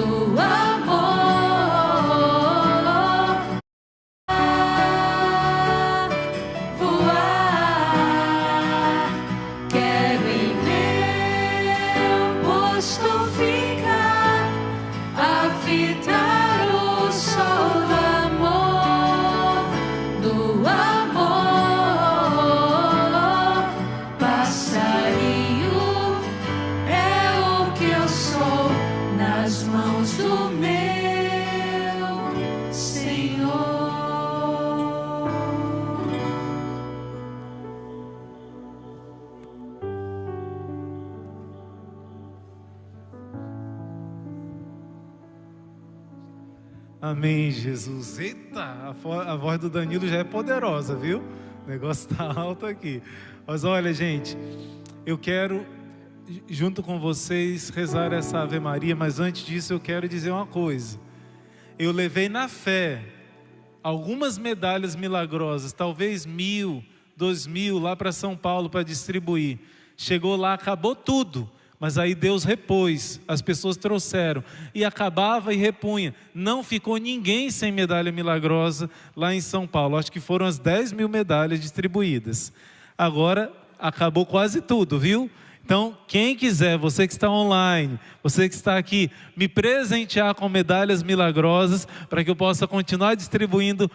do amor. Voar, quero em meu posto ficar, a fitar o sol do amor, do amor. Passarinho é o que eu sou nas mãos do meu Senhor. Amém, Jesus. Eita, a voz do Danilo já é poderosa, viu? O negócio tá alto aqui. Mas olha, gente, eu quero, junto com vocês, rezar essa Ave Maria, mas antes disso eu quero dizer uma coisa. Eu levei na fé algumas medalhas milagrosas, talvez 1.000, 2.000 lá para São Paulo para distribuir. Chegou lá, acabou tudo. Mas aí Deus repôs, as pessoas trouxeram, e acabava e repunha. Não ficou ninguém sem medalha milagrosa lá em São Paulo. Acho que foram as 10.000 medalhas distribuídas. Agora acabou quase tudo, viu? Então, quem quiser, você que está online, você que está aqui, me presentear com medalhas milagrosas, para que eu possa continuar distribuindo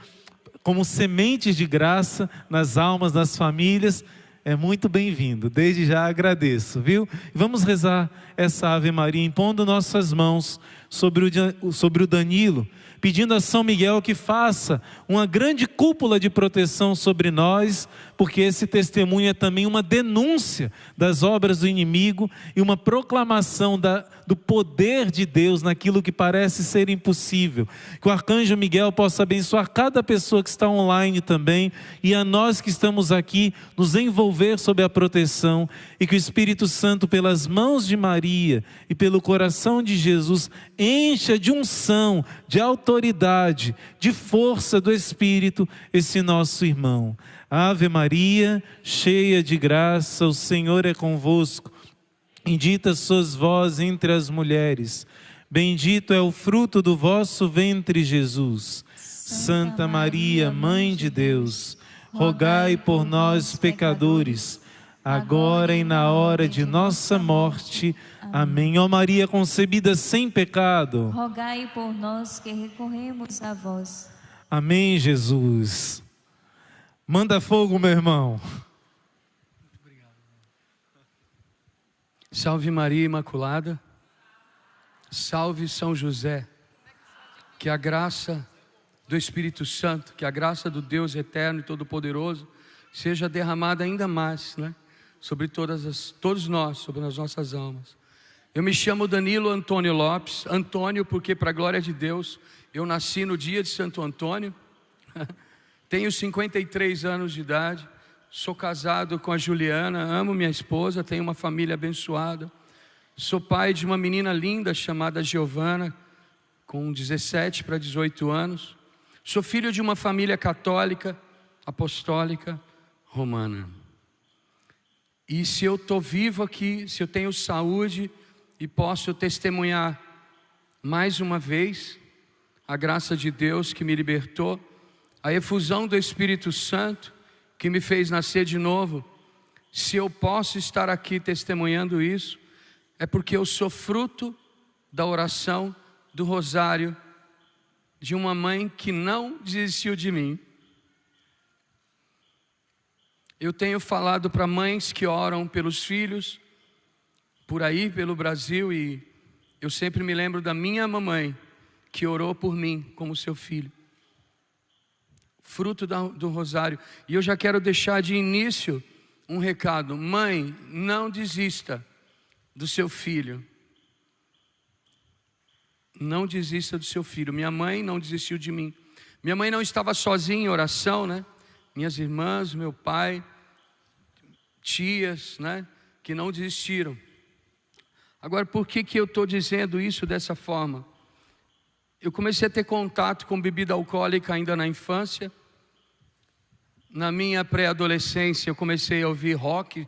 como sementes de graça nas almas, nas famílias, é muito bem-vindo. Desde já agradeço, viu? Vamos rezar essa Ave Maria, impondo nossas mãos sobre o Danilo, pedindo a São Miguel que faça uma grande cúpula de proteção sobre nós, porque esse testemunho é também uma denúncia das obras do inimigo e uma proclamação do poder de Deus naquilo que parece ser impossível. Que o Arcanjo Miguel possa abençoar cada pessoa que está online também, e a nós que estamos aqui, nos envolver sob a proteção, e que o Espírito Santo, pelas mãos de Maria e pelo coração de Jesus, encha de unção, de autoridade, de força do Espírito esse nosso irmão. Ave Maria, cheia de graça, o Senhor é convosco. Bendita sois vós entre as mulheres, bendito é o fruto do vosso ventre, Jesus. Santa Maria, Mãe de Deus, rogai por nós, pecadores, agora e na hora de nossa morte. Amém. Ó Maria concebida sem pecado, Rogai por nós que recorremos a vós. amém, Jesus. Manda fogo, meu irmão. Salve Maria Imaculada, salve São José, que a graça do Espírito Santo, que a graça do Deus eterno e todo-poderoso seja derramada ainda mais, né, sobre todos nós, sobre as nossas almas. Eu me chamo Danilo Antônio Lopes, Antônio porque para a glória de Deus eu nasci no dia de Santo Antônio, tenho 53 anos de idade, sou casado com a Juliana, amo minha esposa, tenho uma família abençoada. Sou pai de uma menina linda chamada Giovana, com 17 para 18 anos. Sou filho de uma família católica, apostólica, romana. E se eu estou vivo aqui, se eu tenho saúde e posso testemunhar mais uma vez a graça de Deus que me libertou, a efusão do Espírito Santo que me fez nascer de novo, se eu posso estar aqui testemunhando isso, é porque eu sou fruto da oração do rosário de uma mãe que não desistiu de mim. Eu tenho falado para mães que oram pelos filhos, por aí, pelo Brasil, e eu sempre me lembro da minha mamãe, que orou por mim como seu filho. Fruto do rosário. E eu já quero deixar de início um recado. Mãe, não desista do seu filho. Não desista do seu filho. Minha mãe não desistiu de mim. Minha mãe não estava sozinha em oração, né? Minhas irmãs, meu pai, tias, né? Que não desistiram. Agora, por que eu estou dizendo isso dessa forma? Eu comecei a ter contato com bebida alcoólica ainda na infância. Na minha pré-adolescência eu comecei a ouvir rock.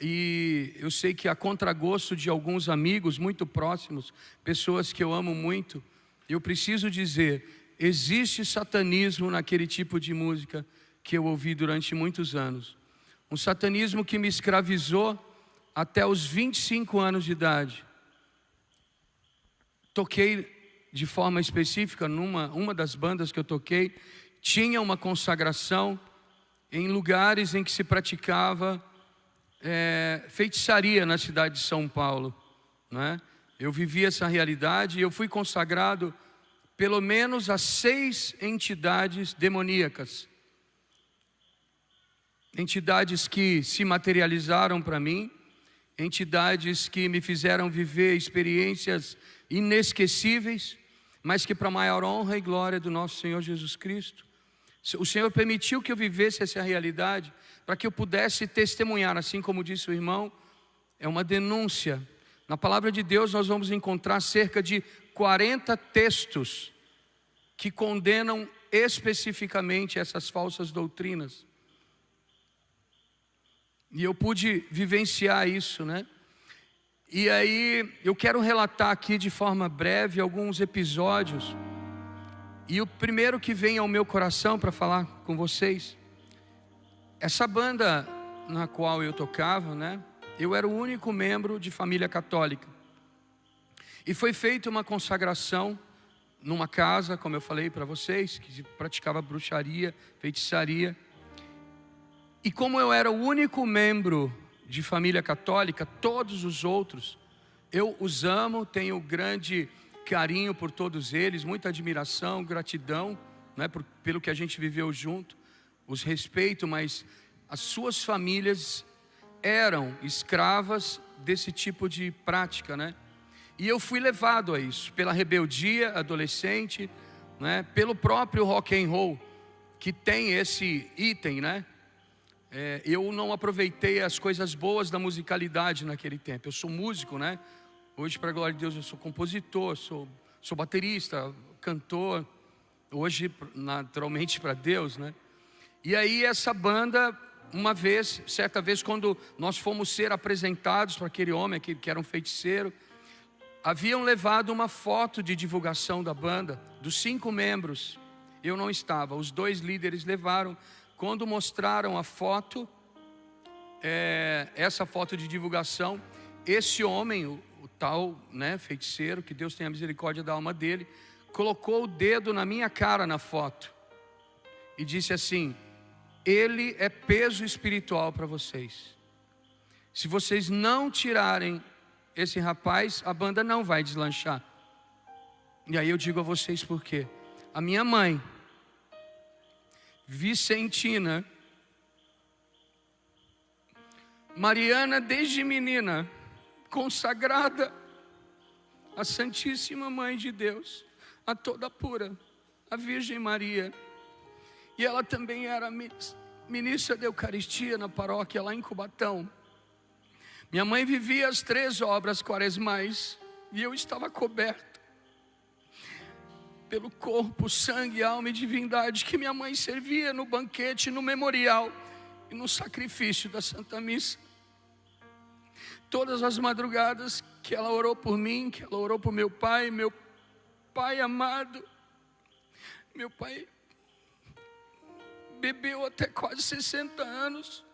E eu sei que a contragosto de alguns amigos muito próximos, pessoas que eu amo muito, eu preciso dizer, existe satanismo naquele tipo de música que eu ouvi durante muitos anos. Um satanismo que me escravizou até os 25 anos de idade. Toquei de forma específica uma das bandas que eu toquei, tinha uma consagração em lugares em que se praticava feitiçaria na cidade de São Paulo, né? Eu vivi essa realidade e eu fui consagrado pelo menos a 6 entidades demoníacas. Entidades que se materializaram para mim, entidades que me fizeram viver experiências inesquecíveis, mas que para a maior honra e glória do nosso Senhor Jesus Cristo, o Senhor permitiu que eu vivesse essa realidade, para que eu pudesse testemunhar, assim como disse o irmão, é uma denúncia. Na palavra de Deus nós vamos encontrar cerca de 40 textos que condenam especificamente essas falsas doutrinas. E eu pude vivenciar isso, né? E aí eu quero relatar aqui de forma breve alguns episódios. E o primeiro que vem ao meu coração para falar com vocês, essa banda na qual eu tocava, né? Eu era o único membro de família católica. E foi feita uma consagração numa casa, como eu falei para vocês, que praticava bruxaria, feitiçaria. E como eu era o único membro de família católica, todos os outros, eu os amo, tenho grande carinho por todos eles, muita admiração, gratidão, né, pelo que a gente viveu junto, os respeito, mas as suas famílias eram escravas desse tipo de prática, né? E eu fui levado a isso, pela rebeldia adolescente, né, pelo próprio rock and roll, que tem esse item, né? Eu não aproveitei as coisas boas da musicalidade naquele tempo. Eu sou músico, né? Hoje, para a glória de Deus, eu sou compositor, sou baterista, cantor. Hoje, naturalmente, para Deus, né? E aí essa banda, certa vez, quando nós fomos ser apresentados para aquele homem, que era um feiticeiro, haviam levado uma foto de divulgação da banda, dos 5 membros. Eu não estava, os 2 líderes levaram. Quando mostraram a foto, essa foto de divulgação, esse homem, o tal, né, feiticeiro, que Deus tenha misericórdia da alma dele, colocou o dedo na minha cara na foto e disse assim: ele é peso espiritual para vocês. Se vocês não tirarem esse rapaz, a banda não vai deslanchar. E aí eu digo a vocês por quê. A minha mãe, Vicentina, Mariana desde menina, consagrada à Santíssima Mãe de Deus, a toda pura, a Virgem Maria. E ela também era ministra da Eucaristia na paróquia lá em Cubatão. Minha mãe vivia as 3 obras quaresmais e eu estava coberto pelo corpo, sangue, alma e divindade que minha mãe servia no banquete, no memorial e no sacrifício da Santa Missa. Todas as madrugadas que ela orou por mim, que ela orou por meu pai amado. Meu pai bebeu até quase 60 anos.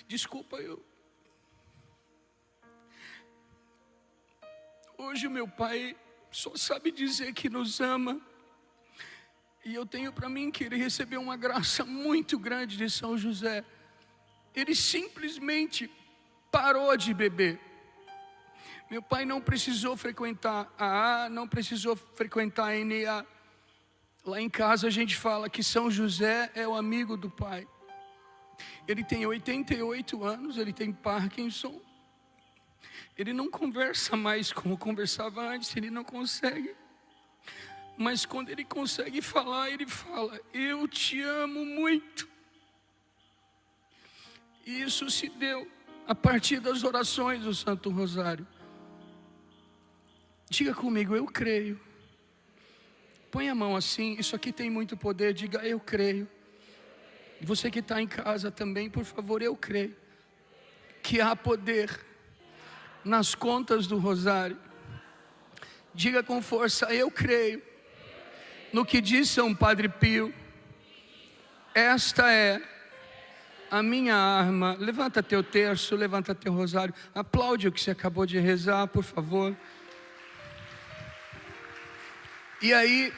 Desculpa, hoje o meu pai só sabe dizer que nos ama. E eu tenho para mim que ele recebeu uma graça muito grande de São José. Ele simplesmente parou de beber. Meu pai não precisou frequentar a AA, não precisou frequentar a NA. Lá em casa a gente fala que São José é o amigo do pai. Ele tem 88 anos, ele tem Parkinson. Ele não conversa mais como conversava antes, ele não consegue. Mas quando ele consegue falar, ele fala: eu te amo muito. E isso se deu a partir das orações do Santo Rosário. Diga comigo: eu creio. Põe a mão assim, isso aqui tem muito poder. Diga: eu creio. E você que está em casa também, por favor, eu creio que há poder nas contas do rosário. Diga com força: eu creio no que diz São Padre Pio. Esta é a minha arma. Levanta teu terço, levanta teu rosário. Aplaude o que você acabou de rezar, por favor. E aí,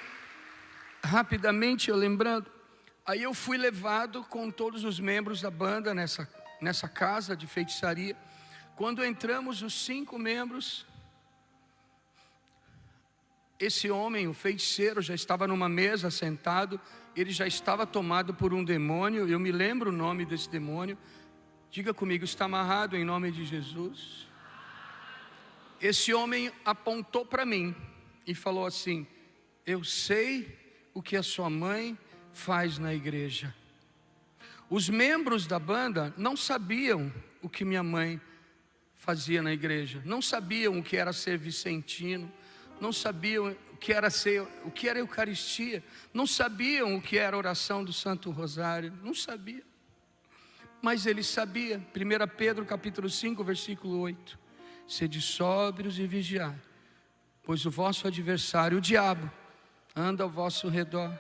rapidamente eu lembrando, aí eu fui levado com todos os membros da banda nessa casa de feitiçaria. Quando entramos os 5 membros, esse homem, o feiticeiro, já estava numa mesa sentado. Ele já estava tomado por um demônio. Eu me lembro o nome desse demônio. Diga comigo: está amarrado em nome de Jesus. Esse homem apontou para mim e falou assim: eu sei o que a sua mãe faz na igreja. Os membros da banda não sabiam o que minha mãe fazia na igreja, não sabiam o que era ser vicentino, não sabiam o que era Eucaristia, não sabiam o que era a oração do Santo Rosário, não sabiam. Mas ele sabia. 1 Pedro capítulo 5, versículo 8: sede sóbrios e vigiai, pois o vosso adversário, o diabo, anda ao vosso redor,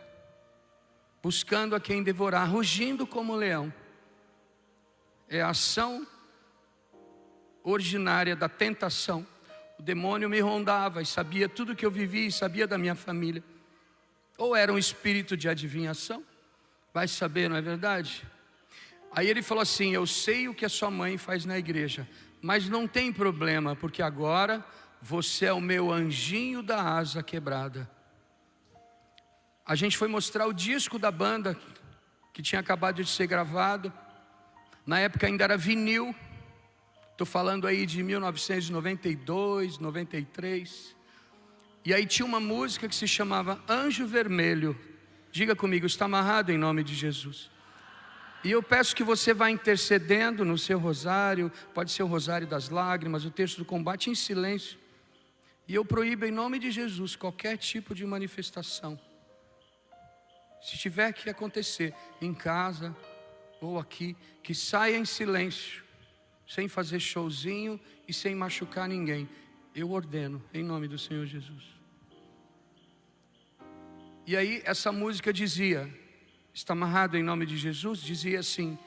buscando a quem devorar, rugindo como um leão. É a ação ordinária da tentação. O demônio me rondava e sabia tudo que eu vivia e sabia da minha família. Ou era um espírito de adivinhação, vai saber, não é verdade? Aí ele falou assim: eu sei o que a sua mãe faz na igreja, mas não tem problema, porque agora você é o meu anjinho da asa quebrada. A gente foi mostrar o disco da banda, que tinha acabado de ser gravado. Na época ainda era vinil. Estou falando aí de 1992, 93. E aí tinha uma música que se chamava Anjo Vermelho. Diga comigo: está amarrado em nome de Jesus. E eu peço que você vá intercedendo no seu rosário. Pode ser o rosário das lágrimas, o texto do combate, em silêncio. E eu proíbo em nome de Jesus qualquer tipo de manifestação. Se tiver que acontecer em casa ou aqui, que saia em silêncio, sem fazer showzinho e sem machucar ninguém. Eu ordeno em nome do Senhor Jesus. E aí essa música dizia, está amarrado em nome de Jesus, dizia assim: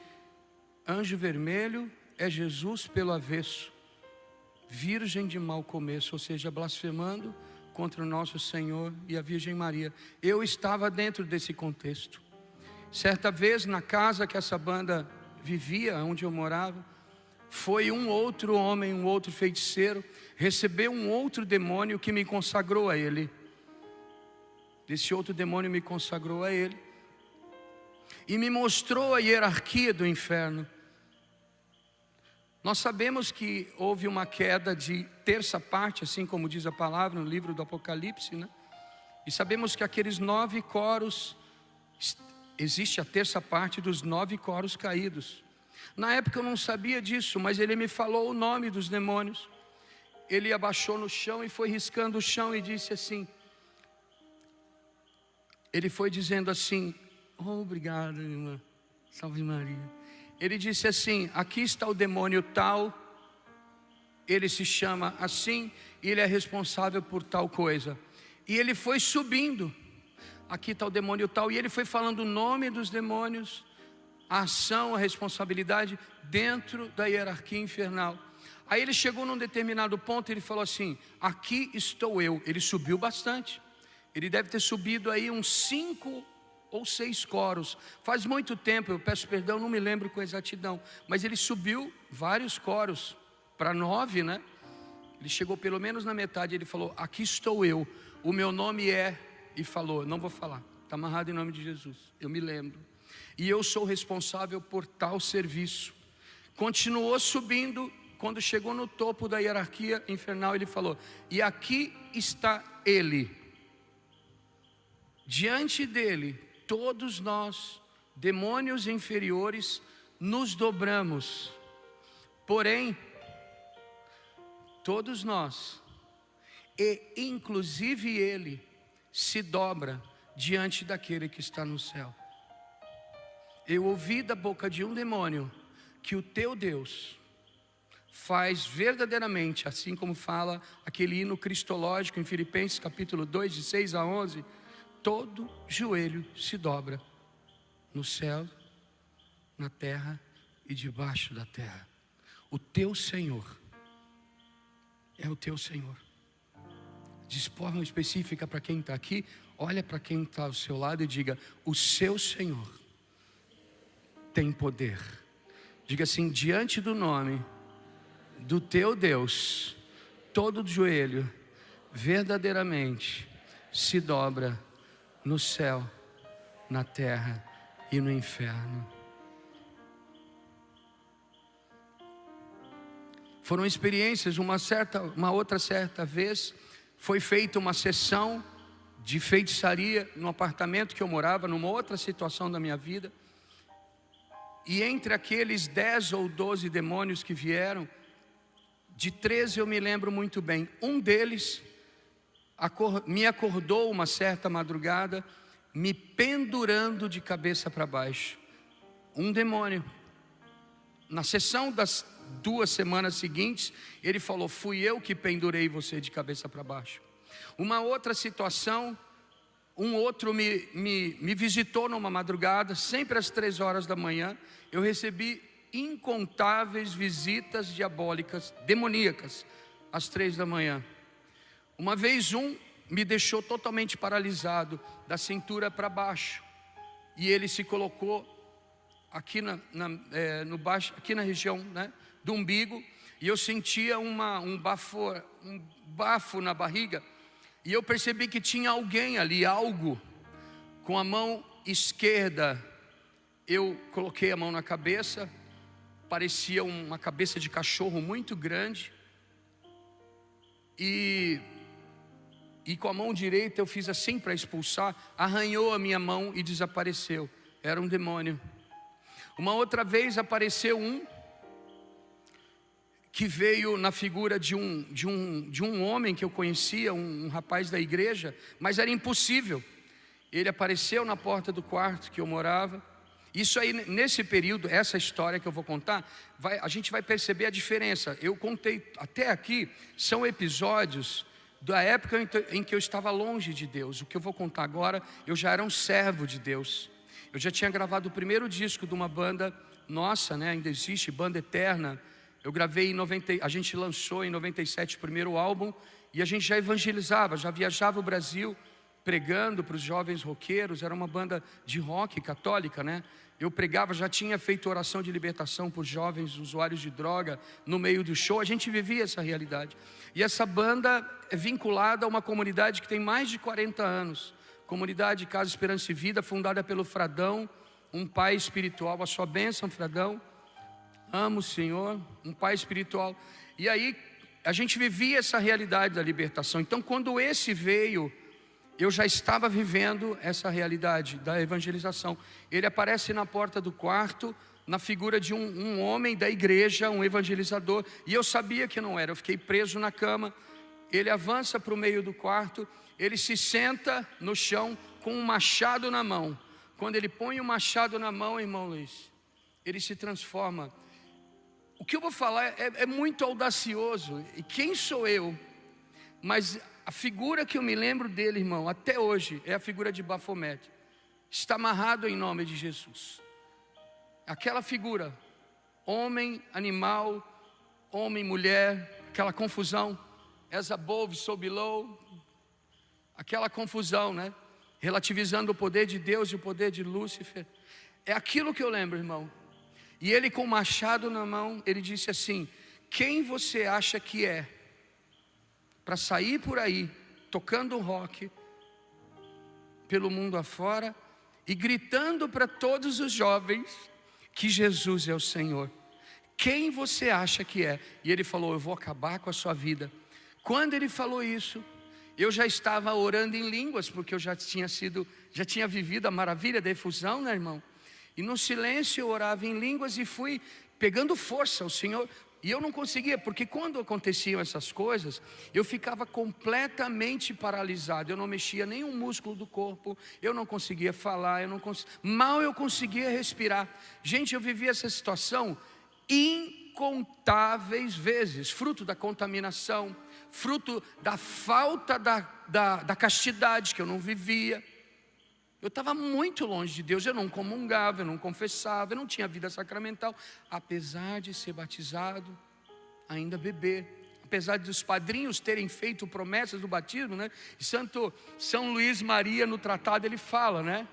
anjo vermelho é Jesus pelo avesso, virgem de mau começo, ou seja, blasfemando contra o nosso Senhor e a Virgem Maria. Eu estava dentro desse contexto. Certa vez na casa que essa banda vivia, onde eu morava, foi um outro homem, um outro feiticeiro, recebeu um outro demônio que me consagrou a ele. Esse outro demônio me consagrou a ele e me mostrou a hierarquia do inferno. Nós sabemos que houve uma queda de terça parte, assim como diz a palavra no livro do Apocalipse, né? E sabemos que aqueles 9 coros, existe a terça parte dos 9 coros caídos. Na época eu não sabia disso, mas ele me falou o nome dos demônios. Ele abaixou no chão e foi riscando o chão e disse assim, ele foi dizendo assim: oh, obrigado, irmã, salve Maria. Ele disse assim: aqui está o demônio tal, ele se chama assim, e ele é responsável por tal coisa. E ele foi subindo, aqui está o demônio tal, e ele foi falando o nome dos demônios, a ação, a responsabilidade dentro da hierarquia infernal. Aí ele chegou num determinado ponto e ele falou assim: aqui estou eu. Ele subiu bastante, ele deve ter subido aí uns 5 ou 6 coros. Faz muito tempo, eu peço perdão, não me lembro com exatidão, mas ele subiu vários coros, para 9, né? Ele chegou pelo menos na metade. Ele falou: aqui estou eu, o meu nome é... E falou, não vou falar, está amarrado em nome de Jesus, eu me lembro, e eu sou responsável por tal serviço. Continuou subindo. Quando chegou no topo da hierarquia infernal, ele falou: e aqui está ele. Diante dele, todos nós, demônios inferiores, nos dobramos. Porém, todos nós, e inclusive ele, se dobra diante daquele que está no céu. Eu ouvi da boca de um demônio que o teu Deus faz verdadeiramente, assim como fala aquele hino cristológico em Filipenses capítulo 2, de 6 a 11, todo joelho se dobra no céu, na terra e debaixo da terra. O teu Senhor é o teu Senhor. De forma específica para quem está aqui, olha para quem está ao seu lado e diga: o seu Senhor tem poder. Diga assim: diante do nome do teu Deus, todo joelho verdadeiramente se dobra no céu, na terra e no inferno. Foram experiências. Uma outra certa vez foi feita uma sessão de feitiçaria no apartamento que eu morava, numa outra situação da minha vida. E entre aqueles 10 ou 12 demônios que vieram, de 13 eu me lembro muito bem. Um deles me acordou uma certa madrugada, me pendurando de cabeça para baixo. Um demônio. Na sessão das 2 semanas seguintes, ele falou: fui eu que pendurei você de cabeça para baixo. Uma outra situação, um outro me visitou numa madrugada, sempre às 3 horas da manhã. Eu recebi incontáveis visitas diabólicas, demoníacas, às 3 da manhã. Uma vez me deixou totalmente paralisado, da cintura para baixo, e ele se colocou aqui no baixo, aqui na região, né, do umbigo, e eu sentia um bafo na barriga, e eu percebi que tinha alguém ali, algo. Com a mão esquerda eu coloquei a mão na cabeça, parecia uma cabeça de cachorro muito grande, e com a mão direita eu fiz assim para expulsar, arranhou a minha mão e desapareceu. Era um demônio. Uma outra vez apareceu que veio na figura de um homem que eu conhecia, um rapaz da igreja, mas era impossível. Ele apareceu na porta do quarto que eu morava. Isso aí, nesse período, essa história que eu vou contar, a gente vai perceber a diferença. Eu contei até aqui, são episódios da época em que eu estava longe de Deus. O que eu vou contar agora, eu já era um servo de Deus. Eu já tinha gravado o primeiro disco de uma banda nossa, né? Ainda existe, Banda Eterna. Eu gravei a gente lançou em 97 o primeiro álbum, e a gente já evangelizava, já viajava o Brasil pregando para os jovens roqueiros. Era uma banda de rock católica, né? Eu pregava, já tinha feito oração de libertação por jovens usuários de droga no meio do show. A gente vivia essa realidade. E essa banda é vinculada a uma comunidade que tem mais de 40 anos. Comunidade Casa Esperança e Vida, fundada pelo Fradão, um pai espiritual. A sua bênção, Fradão. Amo o Senhor, um pai espiritual. E aí a gente vivia essa realidade da libertação. Então quando esse veio, eu já estava vivendo essa realidade da evangelização. Ele aparece na porta do quarto, na figura de um homem da igreja, um evangelizador. E eu sabia que não era, eu fiquei preso na cama. Ele avança para o meio do quarto, ele se senta no chão com um machado na mão. Quando ele põe o machado na mão, irmão Luiz, ele se transforma. O que eu vou falar é muito audacioso. E quem sou eu? Mas a figura que eu me lembro dele, irmão, até hoje, é a figura de Bafomete. Está amarrado em nome de Jesus. Aquela figura, homem, animal, homem, mulher, aquela confusão, as above, so below, aquela confusão, né? Relativizando o poder de Deus e o poder de Lúcifer. É aquilo que eu lembro, irmão. E ele com o machado na mão, ele disse assim: quem você acha que é para sair por aí tocando rock pelo mundo afora e gritando para todos os jovens que Jesus é o Senhor? Quem você acha que é? E ele falou: eu vou acabar com a sua vida. Quando ele falou isso, eu já estava orando em línguas, porque eu já tinha vivido a maravilha da efusão, né, irmão? E no silêncio eu orava em línguas e fui pegando força ao Senhor. E eu não conseguia, porque quando aconteciam essas coisas, eu ficava completamente paralisado. Eu não mexia nenhum músculo do corpo, eu não conseguia falar, mal eu conseguia respirar. Gente, eu vivia essa situação incontáveis vezes, fruto da contaminação, fruto da falta da castidade que eu não vivia. Eu estava muito longe de Deus, eu não comungava, eu não confessava, eu não tinha vida sacramental, apesar de ser batizado, ainda bebê. Apesar dos padrinhos terem feito promessas do batismo, né? São Luís Maria, no tratado, ele fala, né?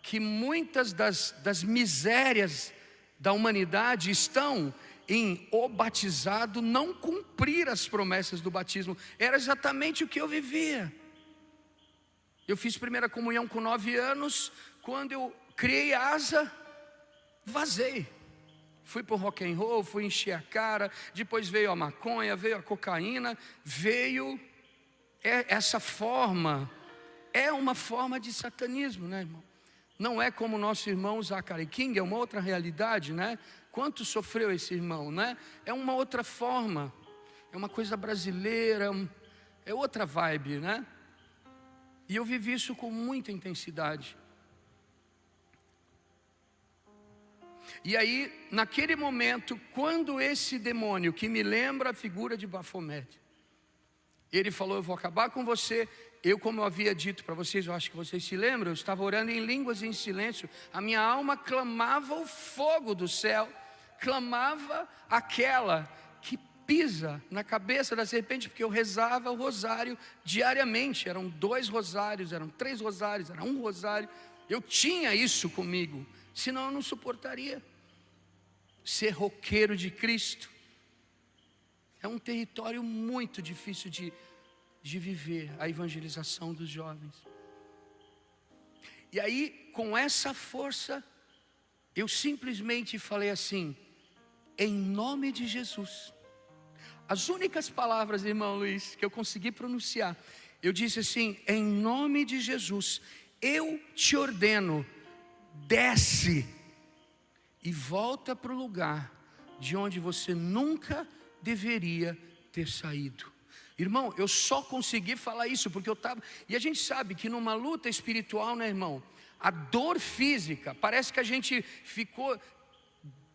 Que muitas das misérias da humanidade estão em o batizado não cumprir as promessas do batismo. Era exatamente o que eu vivia. Eu fiz primeira comunhão com 9 anos, quando eu criei asa, vazei. Fui para o rock and roll, fui encher a cara, depois veio a maconha, veio a cocaína, veio essa forma, é uma forma de satanismo, né, irmão? Não é como o nosso irmão Zachary King, é uma outra realidade, né? Quanto sofreu esse irmão, né? É uma outra forma, é uma coisa brasileira, é outra vibe, né? E eu vivi isso com muita intensidade. E aí, naquele momento, quando esse demônio, que me lembra a figura de Baphomet, ele falou: eu vou acabar com você. Eu, como eu havia dito para vocês, eu acho que vocês se lembram, eu estava orando em línguas em silêncio. A minha alma clamava o fogo do céu, clamava aquela que pisa na cabeça da serpente, porque eu rezava o rosário diariamente. Eram 2 rosários, eram 3 rosários, era 1 rosário. Eu tinha isso comigo, senão eu não suportaria. Ser roqueiro de Cristo é um território muito difícil de viver, a evangelização dos jovens. E aí, com essa força, eu simplesmente falei assim: em nome de Jesus. As únicas palavras, irmão Luiz, que eu consegui pronunciar, eu disse assim: em nome de Jesus, eu te ordeno, desce e volta para o lugar de onde você nunca deveria ter saído. Irmão, eu só consegui falar isso porque eu estava... E a gente sabe que numa luta espiritual, né, irmão? A dor física, parece que a gente ficou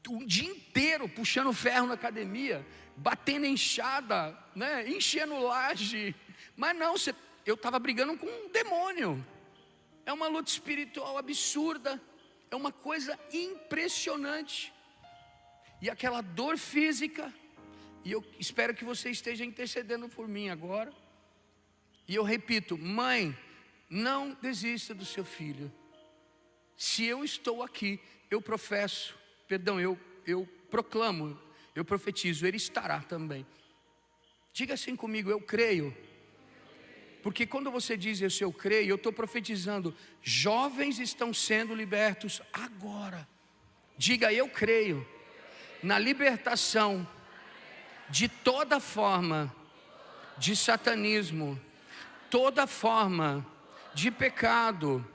o dia inteiro puxando ferro na academia, batendo enxada, né? Enchendo laje. Mas não, eu estava brigando com um demônio. É uma luta espiritual absurda. É uma coisa impressionante. E aquela dor física... E eu espero que você esteja intercedendo por mim agora. E eu repito: mãe, não desista do seu filho. Se eu estou aqui, eu professo, perdão, eu proclamo, eu profetizo, ele estará também. Diga assim comigo: eu creio. Porque quando você diz isso, eu creio, eu estou profetizando, jovens estão sendo libertos agora. Diga: eu creio na libertação de toda forma de satanismo, toda forma de pecado,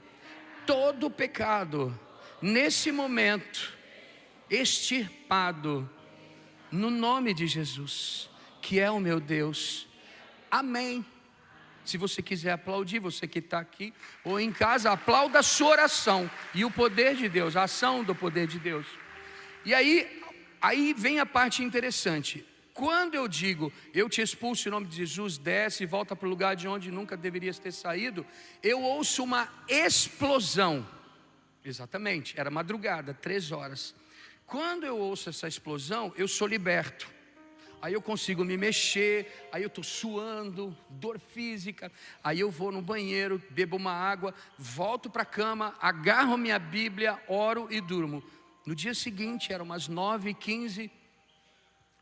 todo pecado, nesse momento, extirpado, no nome de Jesus, que é o meu Deus. Amém. Se você quiser aplaudir, você que está aqui ou em casa, aplauda a sua oração e o poder de Deus, a ação do poder de Deus. E aí vem a parte interessante. Quando eu digo, eu te expulso em nome de Jesus, desce e volta para o lugar de onde nunca deverias ter saído, eu ouço uma explosão. Exatamente, era madrugada, 3 horas. Quando eu ouço essa explosão, eu sou liberto. Aí eu consigo me mexer, aí eu estou suando, dor física. Aí eu vou no banheiro, bebo uma água, volto para a cama, agarro minha Bíblia, oro e durmo. No dia seguinte, eram umas 9h15,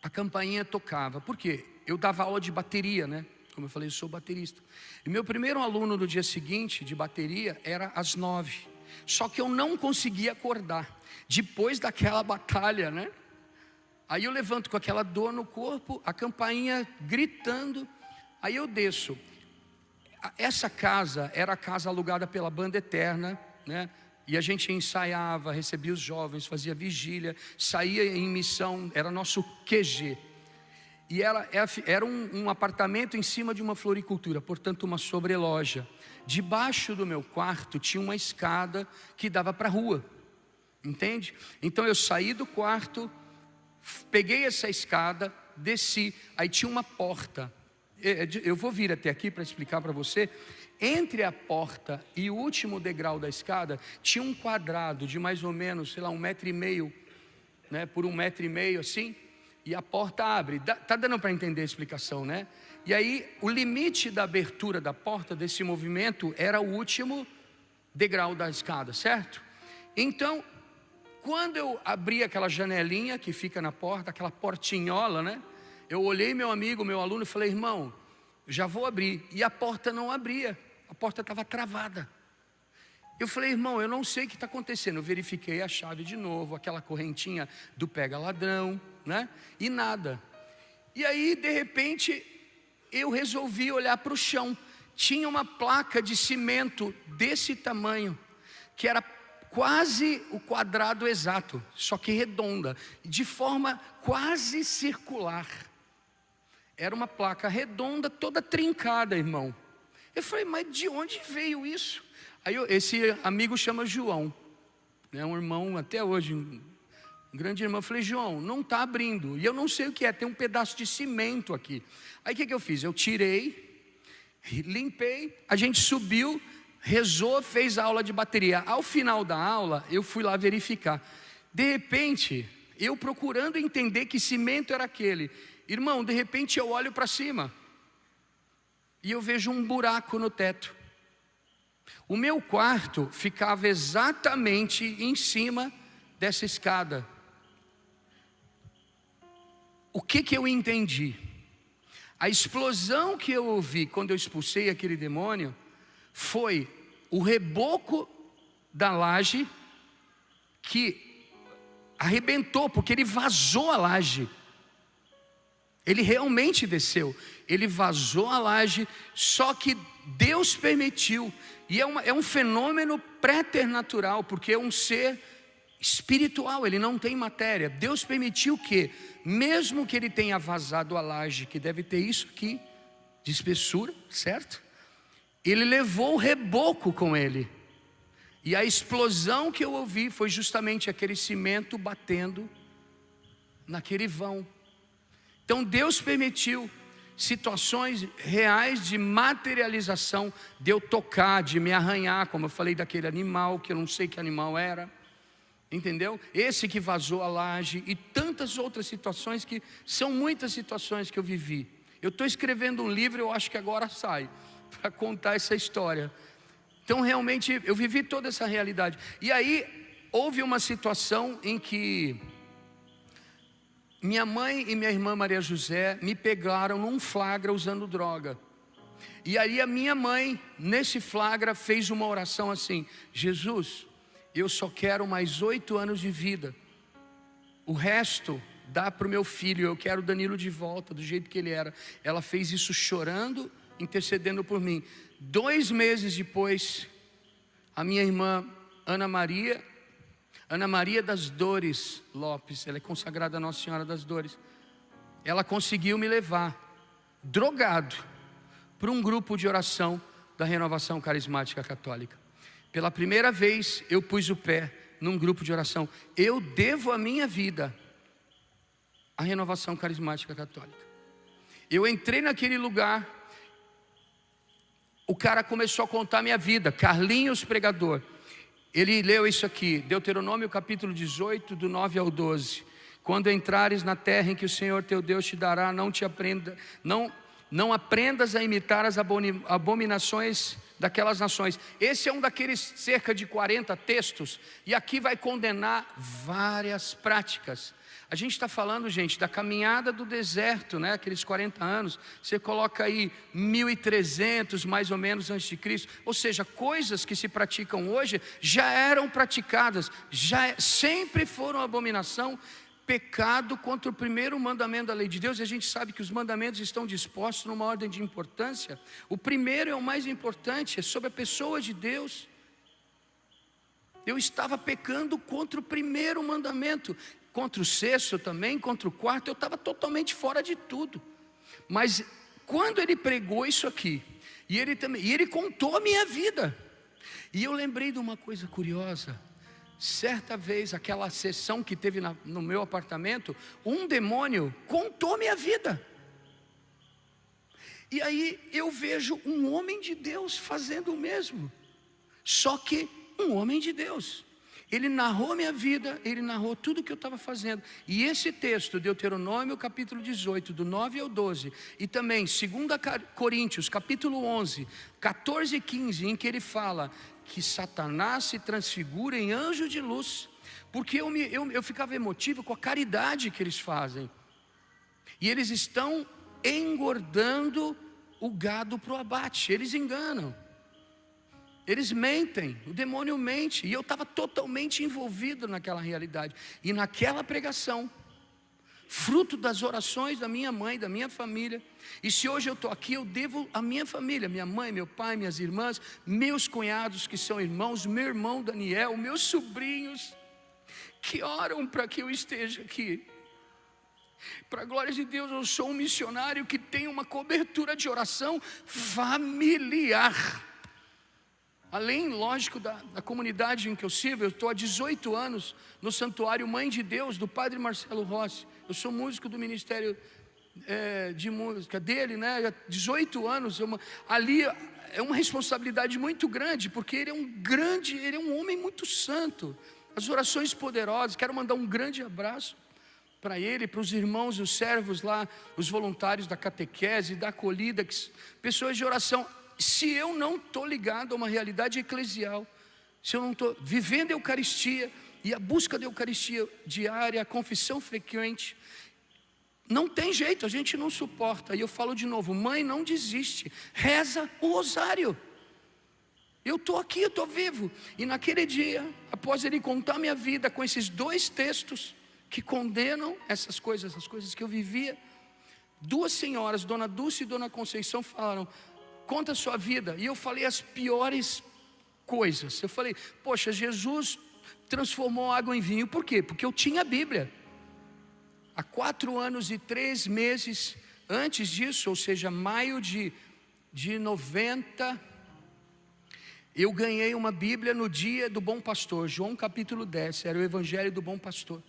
a campainha tocava. Por quê? Eu dava aula de bateria, né? Como eu falei, eu sou baterista. E meu primeiro aluno no dia seguinte de bateria era às 9. Só que eu não conseguia acordar depois daquela batalha, né? Aí eu levanto com aquela dor no corpo, a campainha gritando. Aí eu desço. Essa casa era a casa alugada pela Banda Eterna, né? E a gente ensaiava, recebia os jovens, fazia vigília, saía em missão, era nosso QG. E era um apartamento em cima de uma floricultura, portanto uma sobreloja. Debaixo do meu quarto tinha uma escada que dava para a rua, entende? Então eu saí do quarto, peguei essa escada, desci, aí tinha uma porta. Eu vou vir até aqui para explicar para você. Entre a porta e o último degrau da escada tinha um quadrado de mais ou menos, sei lá, 1,5 m, né, por 1,5 m assim. E a porta abre. Tá dando para entender a explicação, né? E aí o limite da abertura da porta desse movimento era o último degrau da escada, certo? Então, quando eu abri aquela janelinha que fica na porta, aquela portinhola, né? Eu olhei meu amigo, meu aluno e falei: irmão, já vou abrir. E a porta não abria, a porta estava travada. Eu falei: irmão, eu não sei o que está acontecendo. Eu verifiquei a chave de novo, aquela correntinha do pega ladrão, né? E nada. E aí, de repente, eu resolvi olhar para o chão. Tinha uma placa de cimento desse tamanho, que era quase o quadrado exato, só que redonda, de forma quase circular. Era uma placa redonda, toda trincada, irmão. Eu falei: mas de onde veio isso? Aí esse amigo chama João, né, um irmão até hoje, um grande irmão. Eu falei: João, não está abrindo. E eu não sei o que é, tem um pedaço de cimento aqui. Aí o que eu fiz? Eu tirei, limpei, a gente subiu, rezou, fez a aula de bateria. Ao final da aula, eu fui lá verificar. De repente, eu procurando entender que cimento era aquele. Irmão, de repente eu olho para cima e eu vejo um buraco no teto. O meu quarto ficava exatamente em cima dessa escada. O que eu entendi? A explosão que eu ouvi quando eu expulsei aquele demônio foi o reboco da laje que arrebentou, porque ele vazou a laje. Ele realmente desceu, ele vazou a laje, só que Deus permitiu. E é um fenômeno préternatural, porque é um ser espiritual, ele não tem matéria. Deus permitiu que, mesmo que ele tenha vazado a laje, que deve ter isso aqui, de espessura, certo? Ele levou o reboco com ele. E a explosão que eu ouvi foi justamente aquele cimento batendo naquele vão. Então Deus permitiu situações reais de materialização, de eu tocar, de me arranhar, como eu falei daquele animal, que eu não sei que animal era, entendeu? Esse que vazou a laje e tantas outras situações, que são muitas situações que eu vivi. Eu estou escrevendo um livro, eu acho que agora sai, para contar essa história. Então realmente eu vivi toda essa realidade. E aí houve uma situação em que minha mãe e minha irmã Maria José me pegaram num flagra usando droga. E aí a minha mãe, nesse flagra, fez uma oração assim: Jesus, eu só quero mais 8 anos de vida. O resto dá para o meu filho, eu quero o Danilo de volta, do jeito que ele era. Ela fez isso chorando, intercedendo por mim. 2 meses depois, a minha irmã Ana Maria das Dores Lopes, ela é consagrada a Nossa Senhora das Dores, ela conseguiu me levar, drogado, para um grupo de oração da Renovação Carismática Católica. Pela primeira vez eu pus o pé num grupo de oração. Eu devo a minha vida à Renovação Carismática Católica. Eu entrei naquele lugar, o cara começou a contar a minha vida, Carlinhos Pregador. Ele leu isso aqui, Deuteronômio capítulo 18, do 9 ao 12. Quando entrares na terra em que o Senhor teu Deus te dará, não aprendas a imitar as abominações daquelas nações. Esse é um daqueles cerca de 40 textos, e aqui vai condenar várias práticas. A gente está falando, gente, da caminhada do deserto, né? Aqueles 40 anos, você coloca aí 1300 mais ou menos antes de Cristo. Ou seja, coisas que se praticam hoje já eram praticadas, sempre foram abominação, pecado contra o primeiro mandamento da lei de Deus. E a gente sabe que os mandamentos estão dispostos numa ordem de importância. O primeiro é o mais importante, é sobre a pessoa de Deus. Eu estava pecando contra o primeiro mandamento, contra o sexto também, contra o quarto, eu estava totalmente fora de tudo. Mas quando ele pregou isso aqui, e ele contou a minha vida, e eu lembrei de uma coisa curiosa. certa vez, aquela sessão que teve no meu apartamento, um demônio contou minha vida. E aí eu vejo um homem de Deus fazendo o mesmo, só que um homem de Deus. Ele narrou minha vida, ele narrou tudo que eu estava fazendo. E esse texto, Deuteronômio capítulo 18, do 9 ao 12, e também 2 Coríntios capítulo 11, 14 e 15, em que ele fala que Satanás se transfigura em anjo de luz, porque eu ficava emotivo com a caridade que eles fazem. E eles estão engordando o gado para o abate, eles enganam, eles mentem, o demônio mente, e eu estava totalmente envolvido naquela realidade, e naquela pregação, fruto das orações da minha mãe, da minha família. E se hoje eu estou aqui, eu devo a minha família, minha mãe, meu pai, minhas irmãs, meus cunhados que são irmãos, meu irmão Daniel, meus sobrinhos, que oram para que eu esteja aqui. Para a glória de Deus, eu sou um missionário que tem uma cobertura de oração familiar. Além, lógico, da comunidade em que eu sirvo, eu estou há 18 anos no Santuário Mãe de Deus, do Padre Marcelo Rossi. Eu sou músico do Ministério de Música dele, né? Há 18 anos. Ali é uma responsabilidade muito grande, porque ele é um homem muito santo. As orações poderosas, quero mandar um grande abraço para ele, para os irmãos, os servos lá, os voluntários da catequese, da acolhida, pessoas de oração. Se eu não estou ligado a uma realidade eclesial, se eu não estou vivendo a Eucaristia e a busca da Eucaristia diária, a confissão frequente, não tem jeito, a gente não suporta. E eu falo de novo, mãe, não desiste, reza o rosário. Eu estou aqui, eu estou vivo. E naquele dia, após ele contar minha vida com esses dois textos que condenam essas coisas, as coisas que eu vivia, duas senhoras, Dona Dulce e Dona Conceição, falaram: conta a sua vida. E eu falei as piores coisas. Eu falei: poxa, Jesus transformou água em vinho. Por quê? Porque eu tinha a Bíblia. Há 4 anos e 3 meses antes disso, ou seja, maio de 90, eu ganhei uma Bíblia no dia do Bom Pastor, João capítulo 10, era o Evangelho do Bom Pastor.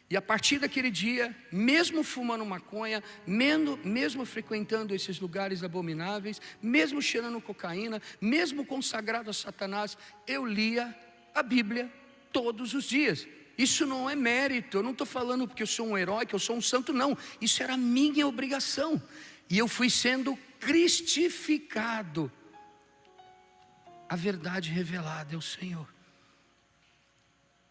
E a partir daquele dia, mesmo fumando maconha, mesmo frequentando esses lugares abomináveis, mesmo cheirando cocaína, mesmo consagrado a Satanás, eu lia a Bíblia todos os dias. Isso não é mérito, eu não estou falando porque eu sou um herói, que eu sou um santo, não. Isso era minha obrigação. E eu fui sendo cristificado. A verdade revelada é o Senhor.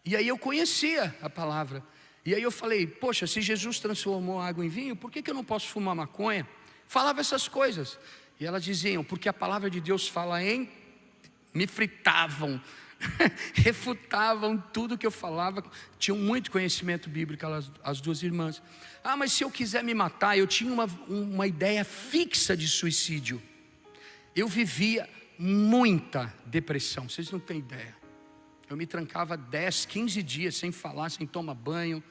E aí eu conhecia a palavra. E aí eu falei: poxa, se Jesus transformou água em vinho, por que eu não posso fumar maconha? Falava essas coisas. E elas diziam: porque a palavra de Deus fala em... Me fritavam, refutavam tudo que eu falava. Tinham muito conhecimento bíblico, as duas irmãs. Ah, mas se eu quiser me matar, eu tinha uma ideia fixa de suicídio. Eu vivia muita depressão, vocês não têm ideia. Eu me trancava 10, 15 dias sem falar, sem tomar banho.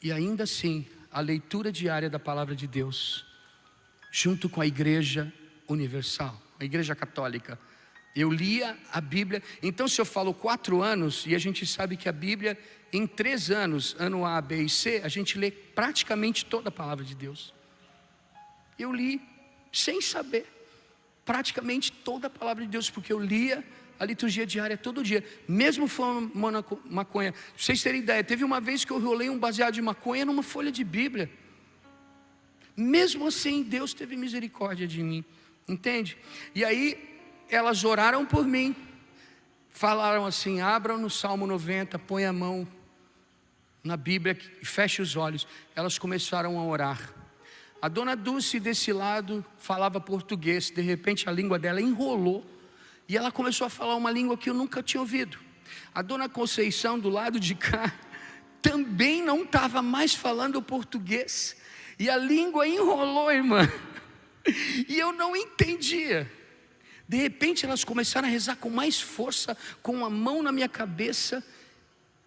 E ainda assim, a leitura diária da palavra de Deus, junto com a igreja universal, a igreja católica, eu lia a Bíblia. Então, se eu falo 4 anos, e a gente sabe que a Bíblia, em 3 anos, ano A, B e C, a gente lê praticamente toda a palavra de Deus. Eu li, sem saber, praticamente toda a palavra de Deus, porque eu lia a liturgia diária todo dia, mesmo fumando maconha. Pra vocês terem ideia, teve uma vez que eu rolei um baseado de maconha numa folha de Bíblia. Mesmo assim, Deus teve misericórdia de mim, entende? E aí, elas oraram por mim, falaram assim: abram no Salmo 90, põe a mão na Bíblia e feche os olhos. Elas começaram a orar. A Dona Dulce desse lado falava português, de repente a língua dela enrolou, e ela começou a falar uma língua que eu nunca tinha ouvido. A Dona Conceição do lado de cá também não estava mais falando português, e a língua enrolou, irmã, e eu não entendia. De repente elas começaram a rezar com mais força, com a mão na minha cabeça,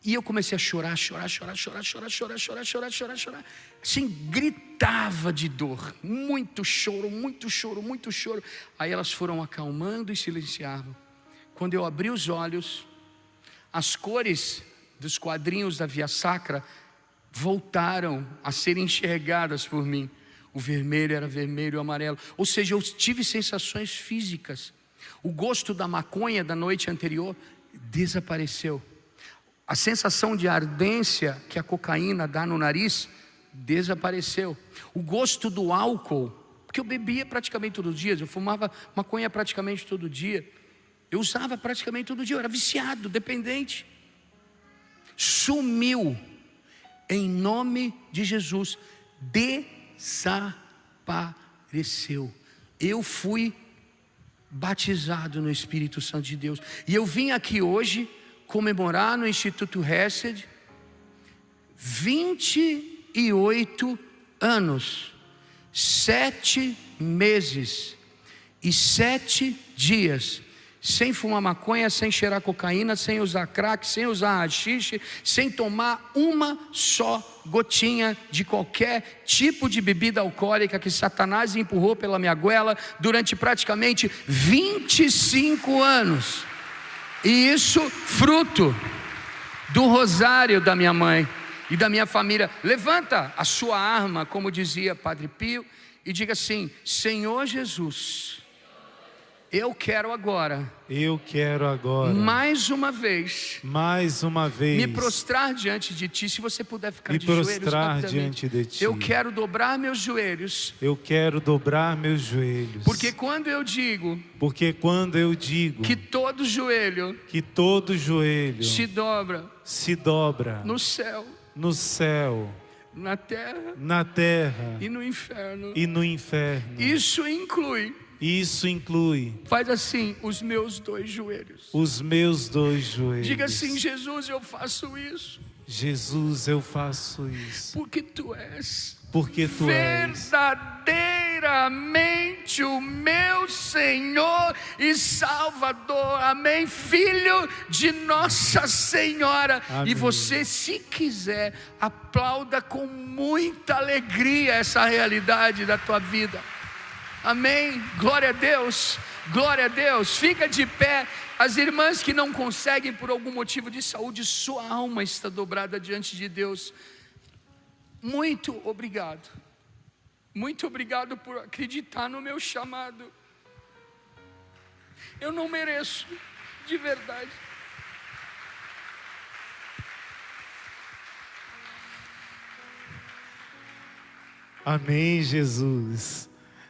E eu comecei a chorar. Assim, gritava de dor. Muito choro. Aí elas foram acalmando e silenciavam. Quando eu abri os olhos, as cores dos quadrinhos da Via Sacra voltaram a ser enxergadas por mim. O vermelho era vermelho e o amarelo. Ou seja, eu tive sensações físicas. O gosto da maconha da noite anterior desapareceu. A sensação de ardência que a cocaína dá no nariz desapareceu. O gosto do álcool, porque eu bebia praticamente todos os dias, eu fumava maconha praticamente todo dia, eu usava praticamente todo dia, eu era viciado, dependente. Sumiu, em nome de Jesus, desapareceu. Eu fui batizado no Espírito Santo de Deus, e eu vim aqui hoje comemorar no Instituto Hesed 28 anos, 7 meses e 7 dias sem fumar maconha, sem cheirar cocaína, sem usar crack, sem usar haxixe, sem tomar uma só gotinha de qualquer tipo de bebida alcoólica que Satanás empurrou pela minha goela durante praticamente 25 anos. E isso fruto do rosário da minha mãe e da minha família. Levanta a sua arma, como dizia Padre Pio, e diga assim: Senhor Jesus, eu quero agora mais uma vez me prostrar diante de ti. Se você puder ficar de joelhos rapidamente. Eu quero dobrar meus joelhos. Porque quando eu digo que todo joelho se dobra no céu, na terra e no inferno. Isso inclui. Faz assim, os meus dois joelhos. Diga assim: Jesus, eu faço isso. Porque tu és verdadeiramente o meu Senhor e Salvador. Amém. Filho de Nossa Senhora. Amém. E você, se quiser, aplauda com muita alegria essa realidade da tua vida. Amém, glória a Deus, fica de pé. As irmãs que não conseguem por algum motivo de saúde, sua alma está dobrada diante de Deus. Muito obrigado por acreditar no meu chamado. Eu não mereço, de verdade. Amém, Jesus.